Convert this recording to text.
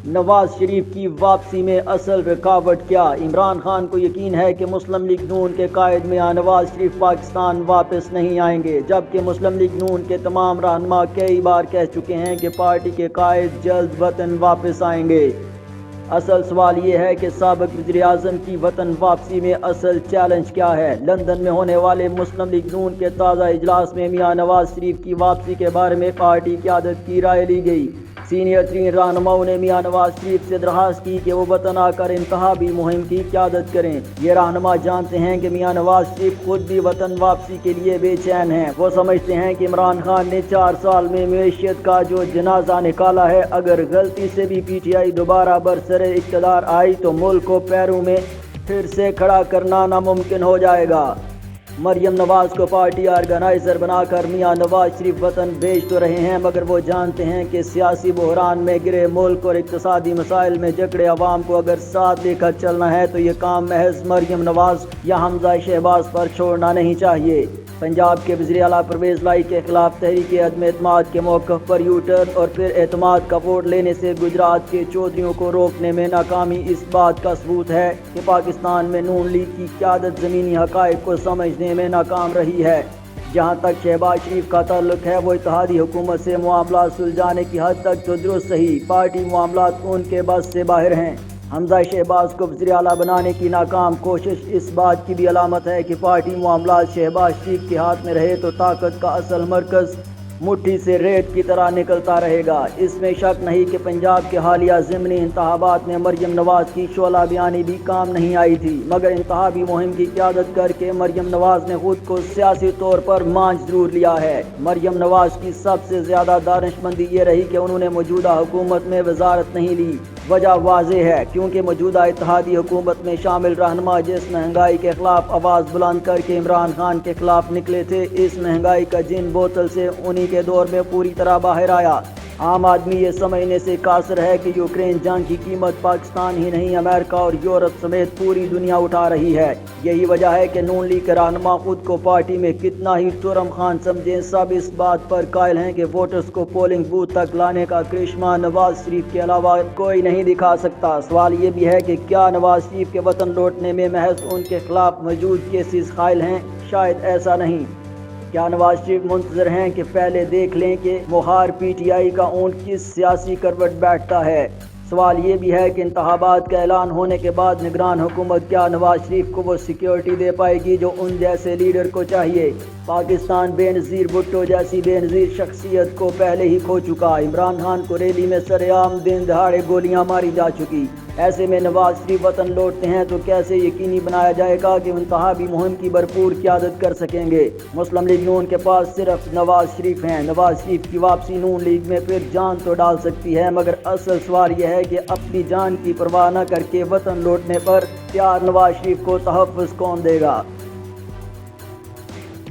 نواز شریف کی واپسی میں اصل رکاوٹ کیا؟ عمران خان کو یقین ہے کہ مسلم لیگ نون کے قائد میاں نواز شریف پاکستان واپس نہیں آئیں گے، جبکہ مسلم لیگ نون کے تمام رہنما کئی بار کہہ چکے ہیں کہ پارٹی کے قائد جلد وطن واپس آئیں گے۔ اصل سوال یہ ہے کہ سابق وزیر اعظم کی وطن واپسی میں اصل چیلنج کیا ہے؟ لندن میں ہونے والے مسلم لیگ نون کے تازہ اجلاس میں میاں نواز شریف کی واپسی کے بارے میں پارٹی قیادت کی رائے لی گئی۔ سینئر ترین رہنماؤں نے میاں نواز شریف سے درخواست کی کہ وہ وطن آ کر انتخابی مہم کی قیادت کریں۔ یہ رہنما جانتے ہیں کہ میاں نواز شریف خود بھی وطن واپسی کے لیے بے چین ہیں۔ وہ سمجھتے ہیں کہ عمران خان نے 4 سال میں معیشت کا جو جنازہ نکالا ہے، اگر غلطی سے بھی پی ٹی آئی دوبارہ برسر اقتدار آئی تو ملک کو پیروں میں پھر سے کھڑا کرنا ناممکن ہو جائے گا۔ مریم نواز کو پارٹی آرگنائزر بنا کر میاں نواز شریف وطن بھیج تو رہے ہیں، مگر وہ جانتے ہیں کہ سیاسی بحران میں گرے ملک اور اقتصادی مسائل میں جکڑے عوام کو اگر ساتھ لے کر چلنا ہے تو یہ کام محض مریم نواز یا حمزہ شہباز پر چھوڑنا نہیں چاہیے۔ پنجاب کے وزیر اعلیٰ پرویز لائی کے خلاف تحریک عدم اعتماد کے موقف پر یو ٹرن اور پھر اعتماد کا ووٹ لینے سے گجرات کے چودھریوں کو روکنے میں ناکامی اس بات کا ثبوت ہے کہ پاکستان میں نون لیگ کی قیادت زمینی حقائق کو سمجھنے میں ناکام رہی ہے۔ جہاں تک شہباز شریف کا تعلق ہے، وہ اتحادی حکومت سے معاملات سلجھانے کی حد تک تو درست صحیح، پارٹی معاملات ان کے بس سے باہر ہیں۔ حمزہ شہباز کو وزیر اعلیٰ بنانے کی ناکام کوشش اس بات کی بھی علامت ہے کہ پارٹی معاملات شہباز شریف کے ہاتھ میں رہے تو طاقت کا اصل مرکز مٹھی سے ریت کی طرح نکلتا رہے گا۔ اس میں شک نہیں کہ پنجاب کے حالیہ ضمنی انتخابات میں مریم نواز کی شعلہ بیانی بھی کام نہیں آئی تھی، مگر انتخابی مہم کی قیادت کر کے مریم نواز نے خود کو سیاسی طور پر مانچ ضرور لیا ہے۔ مریم نواز کی سب سے زیادہ دانشمندی یہ رہی کہ انہوں نے موجودہ حکومت میں وزارت نہیں لی۔ وجہ واضح ہے، کیونکہ موجودہ اتحادی حکومت میں شامل رہنما جس مہنگائی کے خلاف آواز بلند کر کے عمران خان کے خلاف نکلے تھے، اس مہنگائی کا جن بوتل سے انہی کے دور میں پوری طرح باہر آیا۔ عام آدمی یہ سمجھنے سے قاصر ہے کہ یوکرین جنگ کی قیمت پاکستان ہی نہیں، امریکہ اور یورپ سمیت پوری دنیا اٹھا رہی ہے۔ یہی وجہ ہے کہ نون لیگ کے رہنما خود کو پارٹی میں کتنا ہی ترم خان سمجھیں، سب اس بات پر قائل ہیں کہ ووٹرز کو پولنگ بوتھ تک لانے کا کرشمہ نواز شریف کے علاوہ کوئی نہیں دکھا سکتا۔ سوال یہ بھی ہے کہ کیا نواز شریف کے وطن لوٹنے میں محض ان کے خلاف موجود کیسز قائل ہیں؟ شاید ایسا نہیں۔ کیا نواز شریف منتظر ہیں کہ پہلے دیکھ لیں کہ مہار پی ٹی آئی کا اونٹ کس سیاسی کروٹ بیٹھتا ہے؟ سوال یہ بھی ہے کہ انتخابات کا اعلان ہونے کے بعد نگران حکومت کیا نواز شریف کو وہ سیکیورٹی دے پائے گی جو ان جیسے لیڈر کو چاہیے؟ پاکستان بے نظیر بھٹو جیسی بے نظیر شخصیت کو پہلے ہی کھو چکا۔ عمران خان کو ریلی میں سر عام دن دہاڑے گولیاں ماری جا چکی۔ ایسے میں نواز شریف وطن لوٹتے ہیں تو کیسے یقینی بنایا جائے گا کہ انتخابی مہم کی بھرپور قیادت کر سکیں گے؟ مسلم لیگ نون کے پاس صرف نواز شریف ہیں۔ نواز شریف کی واپسی نون لیگ میں پھر جان تو ڈال سکتی ہے، مگر اصل سوال یہ ہے کہ اپنی جان کی پرواہ نہ کر کے وطن لوٹنے پر تیار نواز شریف کو تحفظ کون دے گا؟